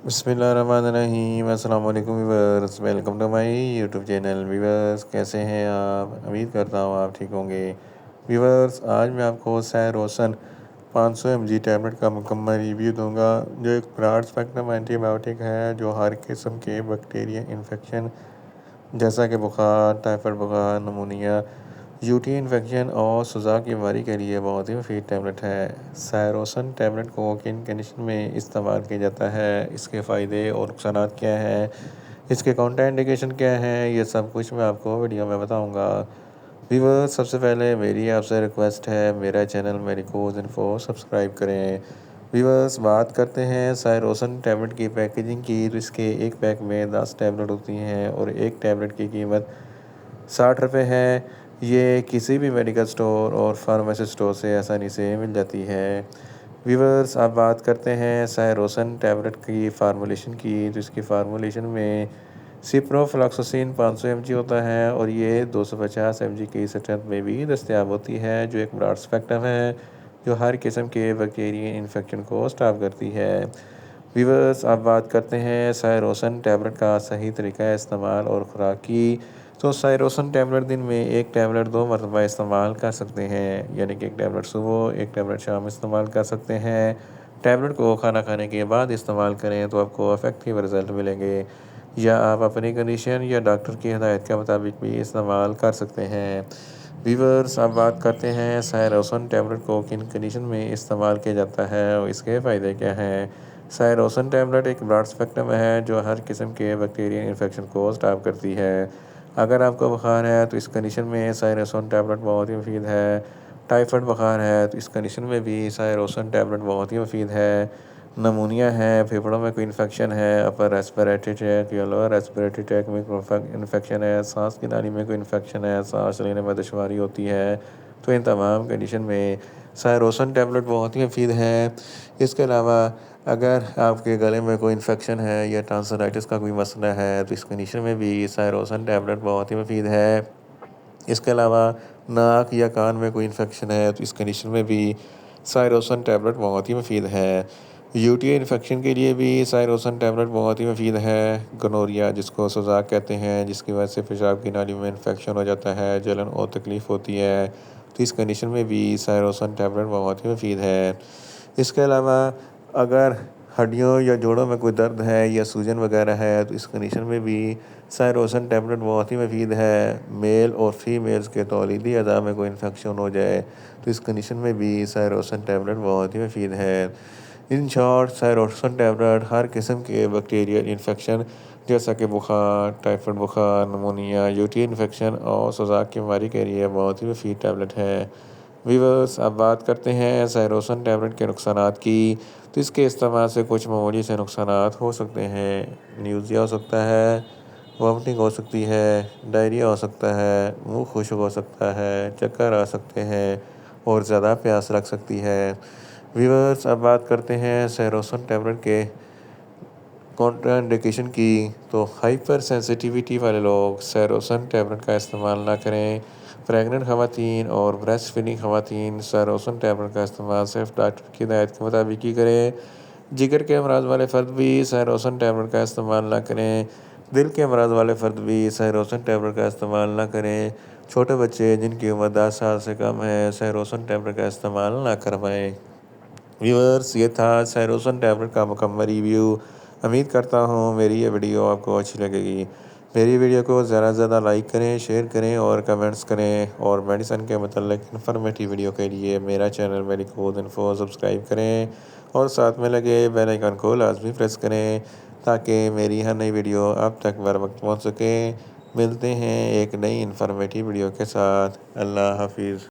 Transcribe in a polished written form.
बिस्मिल्लाहिर्रहमानिर्रहीम अस्सलाम वालेकुम viewers, welcome to my YouTube channel. Viewers, कैसे हैं आप? उम्मीद करता हूँ आप ठीक होंगे। व्यूअर्स, आज मैं आपको सायरोसन 500 mg टैबलेट का मुकम्मल रिव्यू दूंगा, जो एक ब्रॉड स्पेक्ट्रम एंटीबायोटिक है जो हर किस्म के बैक्टीरिया इन्फेक्शन जैसा कि बुखार, टाइफाइड बुखार, नमूनिया, यूटी इन्फेक्शन और सुजा की बीमारी के लिए बहुत ही मुफीद टैबलेट है। सायरोसन टैबलेट को किन कंडीशन में इस्तेमाल किया जाता है, इसके फ़ायदे और नुकसान क्या हैं, इसके काउंटर इंडिकेशन क्या हैं, ये सब कुछ मैं आपको वीडियो में बताऊंगा। व्यूअर्स, सबसे पहले मेरी आपसे रिक्वेस्ट है, मेरा चैनल मेडिकोज इन्फो सब्सक्राइब करें। व्यूअर्स, बात करते हैं सायरोसन टैबलेट की पैकेजिंग की, तो इसके एक पैक में 10 टैबलेट होती हैं और एक टैबलेट की कीमत 60 रुपये है। ये किसी भी मेडिकल स्टोर और फार्मेसी स्टोर से आसानी से मिल जाती है। व्यूअर्स, अब बात करते हैं सायरोसन टैबलेट की फार्मूलेशन की, तो इसकी फार्मूलेशन में सिप्रोफ्लॉक्सासिन 500 mg होता है और ये 250 mg की स्ट्रेंथ में भी दस्तयाब होती है, जो एक ब्रॉड स्पेक्ट्रम है जो हर किस्म के बैक्टीरियल इन्फेक्शन को स्टॉप करती है। व्यूअर्स, अब बात करते हैं सायरोसन टैबलेट का सही तरीका इस्तेमाल और खुराक की। तो सायरोसन टैबलेट दिन में एक टैबलेट 2 मरतबा इस्तेमाल कर सकते हैं, यानी कि एक टैबलेट सुबह, एक टैबलेट शाम इस्तेमाल कर सकते हैं। टैबलेट को खाना खाने के बाद इस्तेमाल करें तो आपको इफेक्टिव रिजल्ट मिलेंगे, या आप अपनी कंडीशन या डॉक्टर की हिदायत के मुताबिक भी इस्तेमाल कर सकते हैं। व्यूअर्स, अब बात करते हैं सायरोसन टैबलेट को किन कंडीशन में इस्तेमाल किया जाता है और इसके फ़ायदे क्या हैं। सायरोसन टैबलेट एक ब्रॉड स्पेक्ट्रम है जो हर किस्म के बैक्टीरियल इन्फेक्शन को स्टॉप करती है। अगर आपको बुखार है तो इस कंडीशन में सायरोसन टैबलेट बहुत ही मुफीद है। टाइफाइड बुखार है तो इस कंडीशन में भी सायरोसन टैबलेट बहुत ही मुफीद है। नमूनिया है, फेफड़ों में कोई इन्फेक्शन है, अपर रेस्पिरेटरी ट्रैक या लोअर रेस्पिरेटरी ट्रैक में कोई इन्फेक्शन है, सांस की नाली में कोई इन्फेक्शन है, सांस लेने में दुश्वारी होती है, तो इन तमाम कंडीशन में सायरोसन टैबलेट बहुत ही मुफीद है। इसके अलावा अगर आपके गले में कोई इन्फेक्शन है या टॉन्सिलाइटिस का कोई मसला है, तो इस कंडीशन में भी सायरोसन टैबलेट बहुत ही मुफीद है। इसके अलावा नाक या कान में कोई इन्फेक्शन है, तो इस कंडीशन में भी सायरोसन टैबलेट बहुत ही मुफीद है। यूटीआई इन्फेक्शन के लिए भी सायरोसन टैबलेट बहुत ही मुफीद है। गनोरिया, जिसको सोजाक कहते हैं, जिसकी वजह से पेशाब की नाली में इन्फेक्शन हो जाता है, जलन और तकलीफ़ होती है, तो इस कंडीशन में भी सायरोसन टैबलेट बहुत ही मुफीद है। इसके अलावा अगर हड्डियों या जोड़ों में कोई दर्द है या सूजन वगैरह है, तो इस कंडीशन में भी सायरोसन टैबलेट बहुत ही मुफीद है। मेल और फीमेल्स के तौलीदी अज़ा में कोई इन्फेक्शन हो जाए, तो इस कंडीशन में भी सायरोसन टैबलेट बहुत ही मुफीद है। इन शॉर्ट, सायरोसन टैबलेट हर किस्म के बैक्टीरियल इन्फेक्शन जैसा कि बुखार, टाइफाइड बुखार, नमूनिया, यूटी इन्फेक्शन और सोजाक की बीमारी के लिए बहुत ही मुफीद टैबलेट है। व्यूअर्स, अब बात करते हैं सायरोसन टैबलेट के नुकसानात की। तो इसके इस्तेमाल से कुछ मामूली से नुकसानात हो सकते हैं। न्यूज़िया हो सकता है, वॉमिटिंग हो सकती है, डायरिया हो सकता है, मुंह खुश्क हो सकता है, चक्कर आ सकते हैं और ज़्यादा प्यास लग सकती है। व्यूअर्स, अब बात करते हैं सायरोसन टैबलेट के कॉन्ट्राइंडिकेशन की। तो हाइपर सेंसिटिविटी वाले लोग सायरोसन टैबलेट का इस्तेमाल ना करें। प्रेग्नेंट ख़वातीन और ब्रेस्ट फीडिंग ख़वातीन सायरोसन टैबलेट का इस्तेमाल सिर्फ डॉक्टर की हिदायत के मुताबिक ही करें। जिगर के अमराज वाले फ़र्द भी सायरोसन टैबलेट का इस्तेमाल ना करें। दिल के अमराज वाले फ़र्द भी सायरोसन टैबलेट का इस्तेमाल ना करें। छोटे बच्चे जिनकी उम्र 10 साल से कम है, सायरोसन टैबलेट का इस्तेमाल ना करवाएं। व्यूअर्स, ये था सायरोसन टैबलेट का मुकम्मल रिव्यू। उम्मीद करता हूँ मेरी ये वीडियो आपको अच्छी लगेगी। मेरी वीडियो को ज़्यादा से ज़्यादा लाइक करें, शेयर करें और कमेंट्स करें, और मेडिसिन के मतलब इन्फॉर्मेटिव वीडियो के लिए मेरा चैनल मेडिकोज इन्फो सब्सक्राइब करें और साथ में लगे बेल आइकन को लाजमी प्रेस करें, ताकि मेरी हर नई वीडियो आप तक बर वक्त पहुँच सके। मिलते हैं एक नई इन्फॉर्मेटिव वीडियो के साथ। अल्लाह हाफिज़।